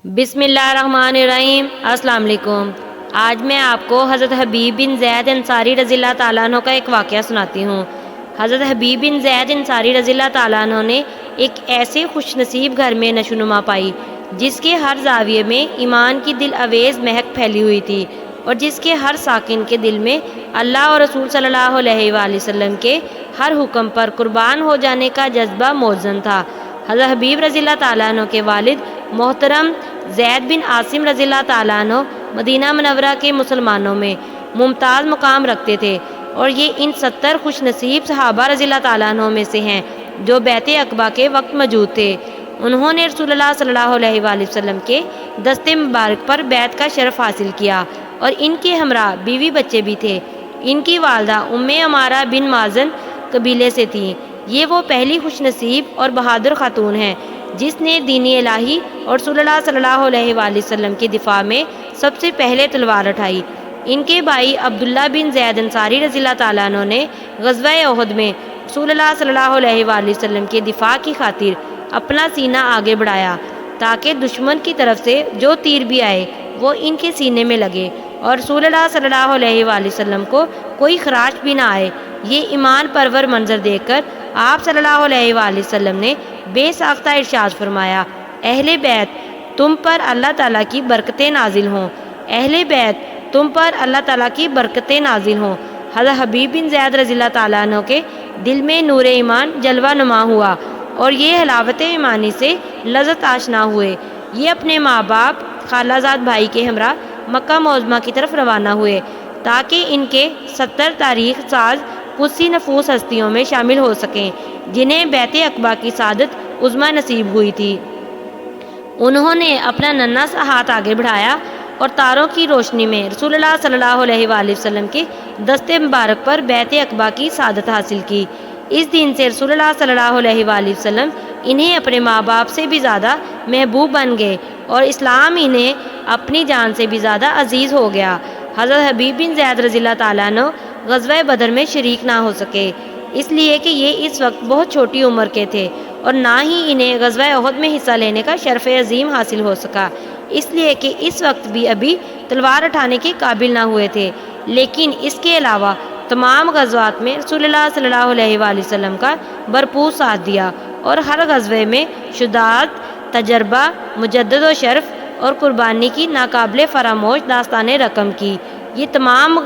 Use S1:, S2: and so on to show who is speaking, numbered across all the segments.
S1: بسم اللہ الرحمن الرحیم۔ السلام علیکم۔ آج میں آپ کو حضرت حبیب بن زید انصاری رضی اللہ تعالیٰ عنہ کا ایک واقعہ سناتی ہوں۔ حضرت حبیب بن زید انصاری رضی اللہ تعالیٰ عنہ نے ایک ایسے خوش نصیب گھر میں نشوونما پائی جس کے ہر زاویے میں ایمان کی دل آویز مہک پھیلی ہوئی تھی، اور جس کے ہر ساکن کے دل میں اللہ اور رسول صلی اللہ علیہ وآلہ وسلم کے ہر حکم پر قربان ہو جانے کا جذبہ موزن تھا۔ حضرت حبیب رضی اللہ تعالیٰ عنہ کے والد محترم زید بن عاصم رضی اللہ تعالیٰ عنہ مدینہ منورہ کے مسلمانوں میں ممتاز مقام رکھتے تھے، اور یہ ان 70 خوش نصیب صحابہ رضی اللہ تعالیٰ عنہ میں سے ہیں جو بیعت عقبہ کے وقت موجود تھے۔ انہوں نے رسول اللہ صلی اللہ علیہ وآلہ وسلم کے دست مبارک پر بیعت کا شرف حاصل کیا، اور ان کے ہمراہ بیوی بچے بھی تھے۔ ان کی والدہ ام عمارہ بن مازن قبیلے سے تھیں۔ یہ وہ پہلی خوش نصیب اور بہادر خاتون ہیں جس نے دین الہی اور رسول اللہ صلی اللہ علیہ وآلہ وسلم کی دفاع میں سب سے پہلے تلوار اٹھائی۔ ان کے بھائی عبداللہ بن زید انصاری رضی اللہ تعالیٰ عنہ نے غزوہ احد میں رسول اللہ صلی اللہ علیہ وآلہ وسلم کے دفاع کی خاطر اپنا سینہ آگے بڑھایا تاکہ دشمن کی طرف سے جو تیر بھی آئے وہ ان کے سینے میں لگے اور رسول اللہ صلی اللہ علیہ وآلہ وسلم کو کوئی خراش بھی نہ آئے۔ یہ ایمان پرور منظر دیکھ کر آپ صلی اللہ علیہ وآلہ وسلم نے بے ساختہ ارشاد فرمایا، اہل بیت تم پر اللہ تعالیٰ کی برکتیں نازل ہوں، اہل بیت تم پر اللہ تعالیٰ کی برکتیں نازل ہوں۔ حضرت حبیب بن زید رضی اللہ تعالیٰ عنہ کے دل میں نور ایمان جلوہ نما ہوا، اور یہ حلاوت ایمانی سے لذت آشنا ہوئے۔ یہ اپنے ماں باپ خالہ زاد بھائی کے ہمراہ مکہ معظمہ کی طرف روانہ ہوئے تاکہ ان کے 70 تاریخ ساز قدسی نفوس ہستیوں میں شامل ہو سکیں جنہیں بیعت عقبہ کی سعادت عظمیٰ نصیب ہوئی تھی۔ انہوں نے اپنا ننھا سا ہاتھ آگے بڑھایا اور تاروں کی روشنی میں رسول اللہ صلی اللہ علیہ وآلہ وسلم کے دست مبارک پر بیعت عقبہ کی سعادت حاصل کی۔ اس دن سے رسول اللہ صلی اللہ علیہ وآلہ وسلم انہیں اپنے ماں باپ سے بھی زیادہ محبوب بن گئے، اور اسلام انہیں اپنی جان سے بھی زیادہ عزیز ہو گیا۔ حضرت حبیب بن زید رضی اللہ تعالیٰ عنہ غزوہ بدر میں شریک نہ ہو سکے، اس لیے کہ یہ اس وقت بہت چھوٹی عمر کے تھے، اور نہ ہی انہیں غزوہ احد میں حصہ لینے کا شرف عظیم حاصل ہو سکا، اس لیے کہ اس وقت بھی ابھی تلوار اٹھانے کے قابل نہ ہوئے تھے۔ لیکن اس کے علاوہ تمام غزوات میں رسول اللہ صلی اللہ علیہ وآلہ وسلم کا بھرپور ساتھ دیا، اور ہر غزوے میں شجاعت، تجربہ، مجدد و شرف اور قربانی کی ناقابل فراموش داستانیں رقم کی۔ یہ تمام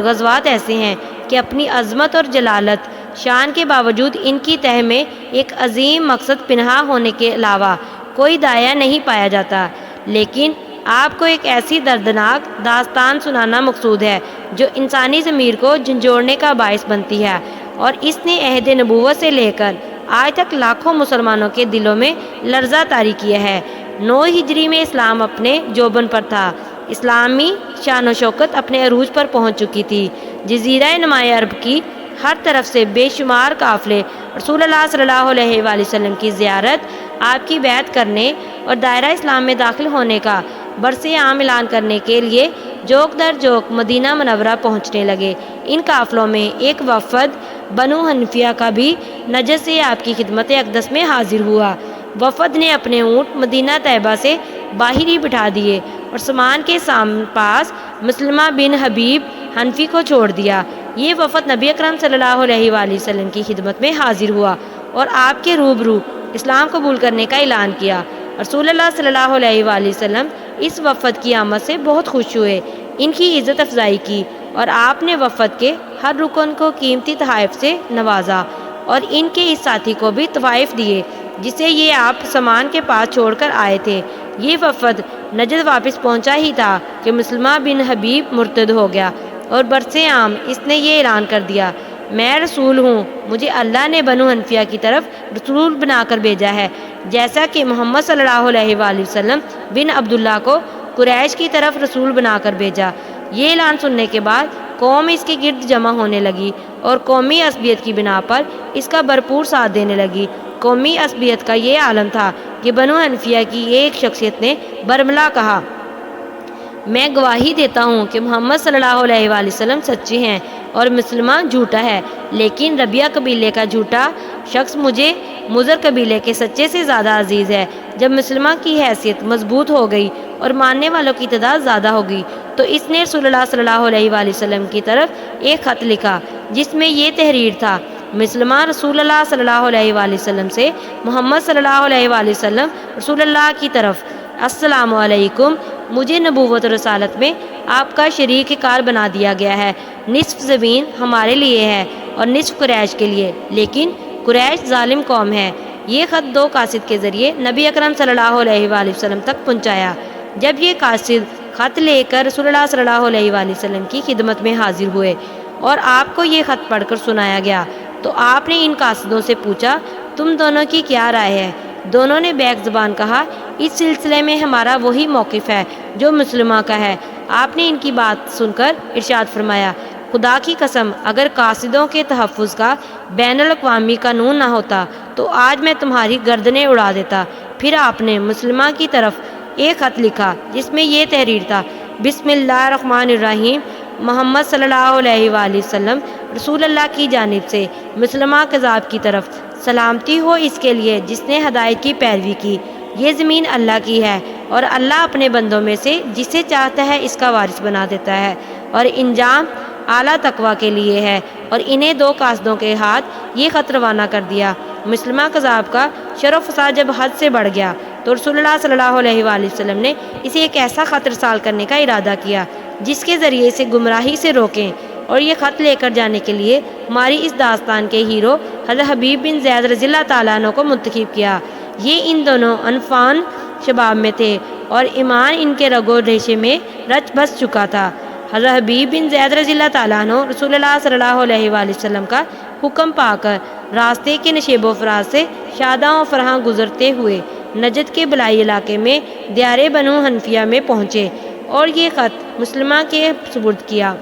S1: غزوات ایسے ہیں کہ اپنی عظمت اور جلالت شان کے باوجود ان کی تہ میں ایک عظیم مقصد پنہاں ہونے کے علاوہ کوئی داعیہ نہیں پایا جاتا۔ لیکن آپ کو ایک ایسی دردناک داستان سنانا مقصود ہے جو انسانی ضمیر کو جھنجھوڑنے کا باعث بنتی ہے، اور اس نے عہد نبوت سے لے کر آج تک لاکھوں مسلمانوں کے دلوں میں لرزہ طاری کیا ہے۔ 9 ہجری میں اسلام اپنے جوبن پر تھا، اسلامی شان و شوکت اپنے عروج پر پہنچ چکی تھی۔ جزیرہ نمایاں عرب کی ہر طرف سے بے شمار قافلے رسول اللہ صلی اللہ علیہ وآلہ وسلم کی زیارت، آپ کی بیعت کرنے اور دائرہ اسلام میں داخل ہونے کا برس عام اعلان کرنے کے لیے جوک در جوک مدینہ منورہ پہنچنے لگے۔ ان قافلوں میں ایک وفد بنو حنفیہ کا بھی نجد سے آپ کی خدمت اقدس میں حاضر ہوا۔ وفد نے اپنے اونٹ مدینہ طیبہ سے باہر ہی بٹھا دیے اور سامان کے پاس مسلمہ بن حبیب حنفی کو چھوڑ دیا۔ یہ وفد نبی اکرم صلی اللہ علیہ وآلہ وسلم کی خدمت میں حاضر ہوا اور آپ کے روبرو اسلام قبول کرنے کا اعلان کیا۔ رسول اللہ صلی اللہ علیہ وآلہ وسلم اس وفد کی آمد سے بہت خوش ہوئے، ان کی عزت افزائی کی، اور آپ نے وفد کے ہر رکن کو قیمتی تحائف سے نوازا، اور ان کے اس ساتھی کو بھی تحائف دیے جسے یہ آپ سامان کے پاس چھوڑ کر آئے تھے۔ یہ وفد نجد واپس پہنچا ہی تھا کہ مسلمہ بن حبیب مرتد ہو گیا، اور برس عام اس نے یہ اعلان کر دیا، میں رسول ہوں، مجھے اللہ نے بنو حنفیہ کی طرف رسول بنا کر بھیجا ہے، جیسا کہ محمد صلی اللہ علیہ وآلہ وسلم بن عبداللہ کو قریش کی طرف رسول بنا کر بھیجا۔ یہ اعلان سننے کے بعد قوم اس کے گرد جمع ہونے لگی اور قومی عصبیت کی بنا پر اس کا بھرپور ساتھ دینے لگی۔ قومی عصبیت کا یہ عالم تھا کہ بنو حنفیہ کی ایک شخصیت نے برملا کہا، میں گواہی دیتا ہوں کہ محمد صلی اللہ علیہ وآلہ وسلم سچے ہیں۔ اور مسلمہ جھوٹا ہے، لیکن ربیہ قبیلے کا جھوٹا شخص مجھے مضر قبیلے کے سچے سے زیادہ عزیز ہے۔ جب مسلمہ کی حیثیت مضبوط ہو گئی اور ماننے والوں کی تعداد زیادہ ہوگی تو اس نے رسول اللہ صلی اللہ علیہ وآلہ وسلم کی طرف ایک خط لکھا جس میں یہ تحریر تھا: مسلمہ رسول اللہ صلی اللہ علیہ وآلہ وسلم سے محمد صلی اللہ علیہ وآلہ وسلم رسول اللہ کی طرف، السلام علیکم، مجھے نبوت و رسالت میں آپ کا شریک کار بنا دیا گیا ہے۔ نصف زمین ہمارے لیے ہے اور نصف قریش کے لیے، لیکن قریش ظالم قوم ہے۔ یہ خط 2 قاصد کے ذریعے نبی اکرم صلی اللہ علیہ وآلہ وسلم تک پہنچایا۔ جب یہ قاصد خط لے کر رسول اللہ صلی اللہ علیہ وآلہ وسلم کی خدمت میں حاضر ہوئے اور آپ کو یہ خط پڑھ کر سنایا گیا تو آپ نے ان قاصدوں سے پوچھا، تم دونوں کی کیا رائے ہے؟ دونوں نے بیک زبان کہا، اس سلسلے میں ہمارا وہی موقف ہے جو مسلمہ کا ہے۔ آپ نے ان کی بات سن کر ارشاد فرمایا، خدا کی قسم، اگر قاصدوں کے تحفظ کا بین الاقوامی قانون نہ ہوتا تو آج میں تمہاری گردنیں اڑا دیتا۔ پھر آپ نے مسلمہ کی طرف ایک خط لکھا جس میں یہ تحریر تھا: بسم اللہ الرحمن الرحیم، محمد صلی اللہ علیہ وآلہ وسلم رسول اللہ کی جانب سے مسلمہ کذاب کی طرف، سلامتی ہو اس کے لیے جس نے ہدایت کی پیروی کی۔ یہ زمین اللہ کی ہے اور اللہ اپنے بندوں میں سے جسے چاہتا ہے اس کا وارث بنا دیتا ہے، اور انجام اعلیٰ تقوی کے لیے ہے۔ اور انہیں 2 قاصدوں کے ہاتھ یہ خط روانہ کر دیا۔ مسلمہ کذاب کا شر و فساد جب حد سے بڑھ گیا تو رسول اللہ صلی اللہ علیہ وآلہ وسلم نے اسے ایک ایسا خط ارسال کرنے کا ارادہ کیا جس کے ذریعے اسے گمراہی سے روکیں، اور یہ خط لے کر جانے کے لیے ہماری اس داستان کے ہیرو حضرت حبیب بن زید رضی اللہ تعالیٰ عنہ کو منتخب کیا۔ یہ ان دونوں انفان شباب میں تھے اور ایمان ان کے رگ و ریشے میں رچ بس چکا تھا۔ حضرت حبیب بن زید رضی اللہ تعالیٰ عنہ رسول اللہ صلی اللہ علیہ وآلہ وسلم کا حکم پا کر راستے کے نشیب و فراز سے شاداں و فرحاں گزرتے ہوئے نجد کے بلائی علاقے میں دیار بنو حنفیہ میں پہنچے اور یہ خط مسلمہ کے سپرد کیا۔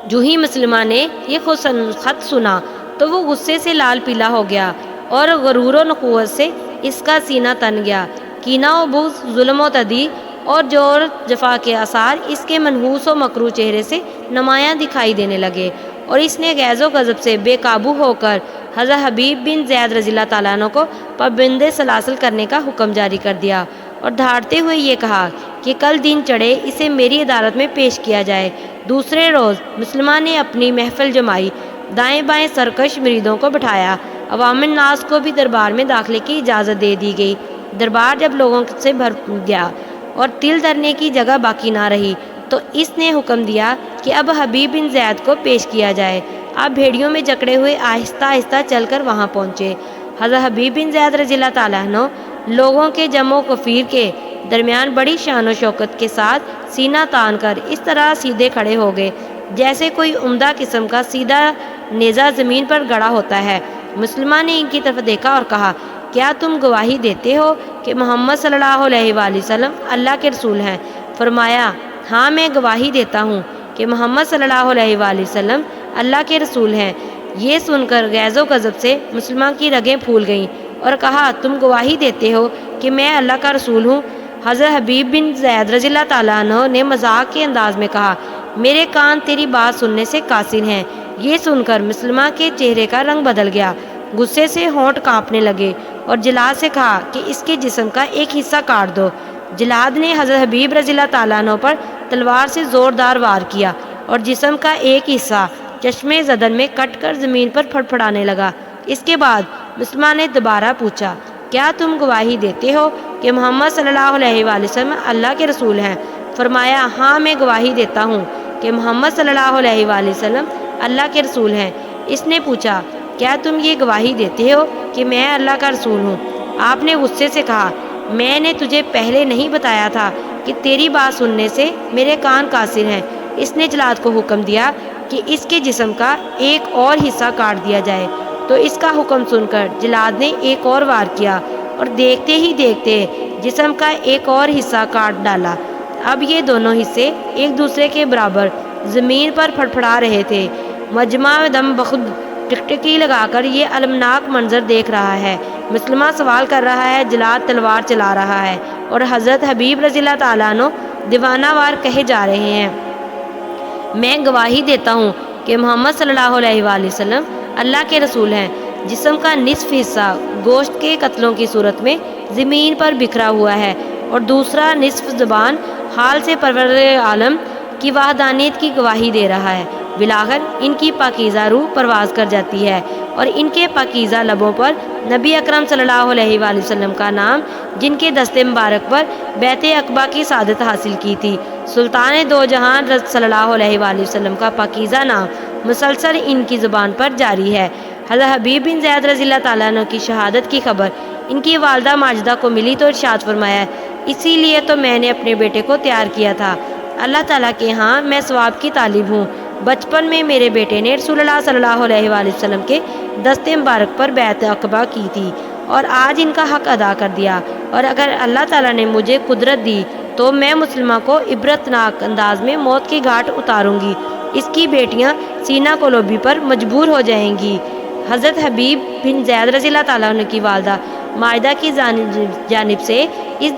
S1: جو ہی مسلمہ نے یہ خط سنا تو وہ غصے سے لال پیلا ہو گیا اور غرور و نخوت سے اس کا سینہ تن گیا۔ کینہ و بغض، ظلم و تدی اور جور جفا کے آثار اس کے منحوس و مکروہ چہرے سے نمایاں دکھائی دینے لگے، اور اس نے غیظ و غضب سے بے قابو ہو کر حضرت حبیب بن زید رضی اللہ تعالیٰ عنہ کو پابند سلاسل کرنے کا حکم جاری کر دیا، اور دھاڑتے ہوئے یہ کہا کہ کل دن چڑھے اسے میری عدالت میں پیش کیا جائے۔ دوسرے روز مسلمہ نے اپنی محفل جمائی، دائیں بائیں سرکش مریدوں کو بٹھایا، عوام الناس کو بھی دربار میں داخلے کی اجازت دے دی گئی۔ دربار جب لوگوں سے بھر گیا اور تل دھرنے کی جگہ باقی نہ رہی تو اس نے حکم دیا کہ اب حبیب بن زید کو پیش کیا جائے۔ آپ بھیڑیوں میں جکڑے ہوئے آہستہ آہستہ چل کر وہاں پہنچے۔ حضرت حبیب بن زید رضی اللہ تعالیٰ عنہ لوگوں کے جمع و کثیر کے درمیان بڑی شان و شوکت کے ساتھ سینہ تان کر اس طرح سیدھے کھڑے ہو گئے جیسے کوئی عمدہ قسم کا سیدھا نیزہ زمین پر گڑا ہوتا ہے۔ مسلمہ نے ان کی طرف دیکھا اور کہا، کیا تم گواہی دیتے ہو کہ محمد صلی اللہ علیہ وآلہ وسلم اللہ کے رسول ہیں؟ فرمایا، ہاں میں گواہی دیتا ہوں کہ محمد صلی اللہ علیہ وآلہ وسلم اللہ کے رسول ہیں۔ یہ سن کر غیظ و غضب سے مسلمہ کی رگیں پھول گئیں اور کہا، تم گواہی دیتے ہو کہ میں اللہ کا رسول ہوں؟ حضرت حبیب بن زید رضی اللہ تعالیٰ عنہ نے مذاق کے انداز میں کہا، میرے کان تیری بات سننے سے قاصر ہیں۔ یہ سن کر مسلمہ کے چہرے کا رنگ بدل گیا، غصے سے ہونٹ کانپنے لگے اور جلاد سے کہا کہ اس کے جسم کا ایک حصہ کاٹ دو۔ جلاد نے حضرت حبیب رضی اللہ تعالیٰ عنہ پر تلوار سے زوردار وار کیا اور جسم کا ایک حصہ چشمے زدن میں کٹ کر زمین پر پھڑ پھڑانے لگا۔ اس کے بعد مسلمہ نے دوبارہ پوچھا، کیا تم گواہی دیتے ہو کہ محمد صلی اللہ علیہ وآلہ وسلم اللہ کے رسول ہیں؟ فرمایا، ہاں میں گواہی دیتا ہوں کہ محمد صلی اللہ علیہ وآلہ وسلم اللہ کے رسول ہیں۔ اس نے پوچھا، کیا تم یہ گواہی دیتے ہو کہ میں اللہ کا رسول ہوں؟ آپ نے غصے سے کہا، میں نے تجھے پہلے نہیں بتایا تھا کہ تیری بات سننے سے میرے کان قاصر ہیں؟ اس نے جلاد کو حکم دیا کہ اس کے جسم کا ایک اور حصہ کاٹ دیا جائے۔ تو اس کا حکم سن کر جلاد نے ایک اور وار کیا اور دیکھتے ہی دیکھتے جسم کا ایک اور حصہ کاٹ ڈالا۔ اب یہ دونوں حصے ایک دوسرے کے برابر زمین پر پھڑ پھڑا رہے تھے۔ مجمع دم بخود ٹکٹکی لگا کر یہ المناک منظر دیکھ رہا ہے۔ مسلمہ سوال کر رہا ہے، جلاد تلوار چلا رہا ہے، اور حضرت حبیب رضی اللہ تعالیٰ عنہ دیوانہ وار کہے جا رہے ہیں۔ میں گواہی دیتا ہوں کہ محمد صلی اللہ علیہ وآلہ وسلم اللہ کے رسول ہیں، جسم کا نصف حصہ گوشت کے قطلوں کی صورت میں زمین پر بکھرا ہوا ہے اور دوسرا نصف زبان حال سے پروردگار عالم کی وحدانیت کی گواہی دے رہا ہے۔ بلاخر ان کی پاکیزہ روح پرواز کر جاتی ہے اور ان کے پاکیزہ لبوں پر نبی اکرم صلی اللہ علیہ وآلہ وسلم کا نام، جن کے دست مبارک پر بیت عقبہ کی سعادت حاصل کی تھی، سلطان دو جہان صلی اللہ علیہ وآلہ وسلم کا پاکیزہ نام مسلسل ان کی زبان پر جاری ہے۔ حضرت حبیب بن زید رضی اللہ تعالیٰ عنہ کی شہادت کی خبر ان کی والدہ ماجدہ کو ملی تو ارشاد فرمایا، اسی لیے تو میں نے اپنے بیٹے کو تیار کیا تھا، اللہ تعالیٰ کے ہاں میں ثواب کی طالب ہوں۔ بچپن میں میرے بیٹے نے رسول اللہ صلی اللہ علیہ وآلہ وسلم کے دست مبارک پر بیعت عقبہ کی تھی اور آج ان کا حق ادا کر دیا، اور اگر اللہ تعالیٰ نے مجھے قدرت دی تو میں مسلمہ کو عبرتناک انداز میں موت کی گھاٹ اتاروں گی، اس کی بیٹیاں سینہ کلوبی پر مجبور ہو جائیں گی۔ حضرت حبیب بن زید رضی اللہ تعالیٰ عنہ کی والدہ ماجدہ کی جانب سے اس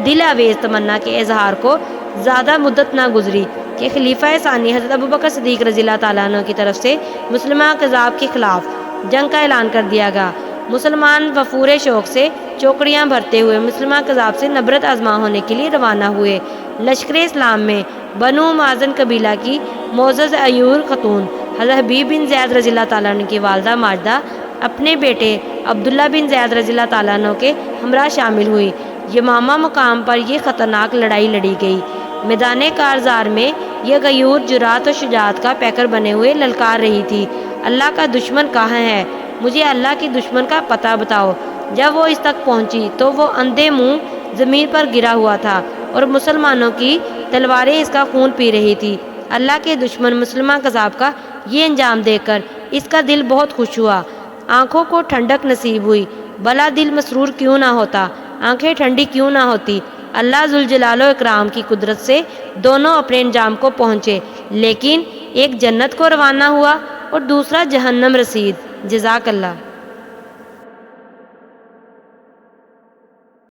S1: دل آویز تمنا کے اظہار کو زیادہ مدت نہ گزری کہ خلیفہ ثانی حضرت ابوبکر صدیق رضی اللہ تعالیٰ عنہ کی طرف سے مسلمہ احزاب کے خلاف جنگ کا اعلان کر دیا گیا۔ مسلمان وفور شوق سے چوکڑیاں بھرتے ہوئے مسلمہ احزاب سے نبرت آزما ہونے کے لیے روانہ ہوئے۔ لشکر اسلام میں بنو مازن قبیلہ کی معزز ایور خاتون حضرت حبیب بن زید رضی اللہ تعالیٰ عنہ کی والدہ ماجدہ اپنے بیٹے عبداللہ بن زید رضی اللہ تعالیٰ عنہ کے ہمراہ شامل ہوئی۔ یمامہ مقام پر یہ خطرناک لڑائی لڑی گئی۔ میدان کارزار میں یہ غیور جرات و شجاعت کا پیکر بنے ہوئے للکار رہی تھی، اللہ کا دشمن کہاں ہے؟ مجھے اللہ کی دشمن کا پتہ بتاؤ۔ جب وہ اس تک پہنچی تو وہ اندھے منہ زمین پر گرا ہوا تھا اور مسلمانوں کی تلواریں اس کا خون پی رہی تھی۔ اللہ کے دشمن مسلمہ قذاب کا یہ انجام دیکھ کر اس کا دل بہت خوش ہوا، آنکھوں کو ٹھنڈک نصیب ہوئی۔ بھلا دل مسرور کیوں نہ ہوتا، آنکھیں ٹھنڈی کیوں نہ ہوتی؟ اللہ ذوالجلال و اکرام کی قدرت سے دونوں اپنے انجام کو پہنچے، لیکن ایک جنت کو روانہ ہوا اور دوسرا جہنم رسید۔ جزاک اللہ۔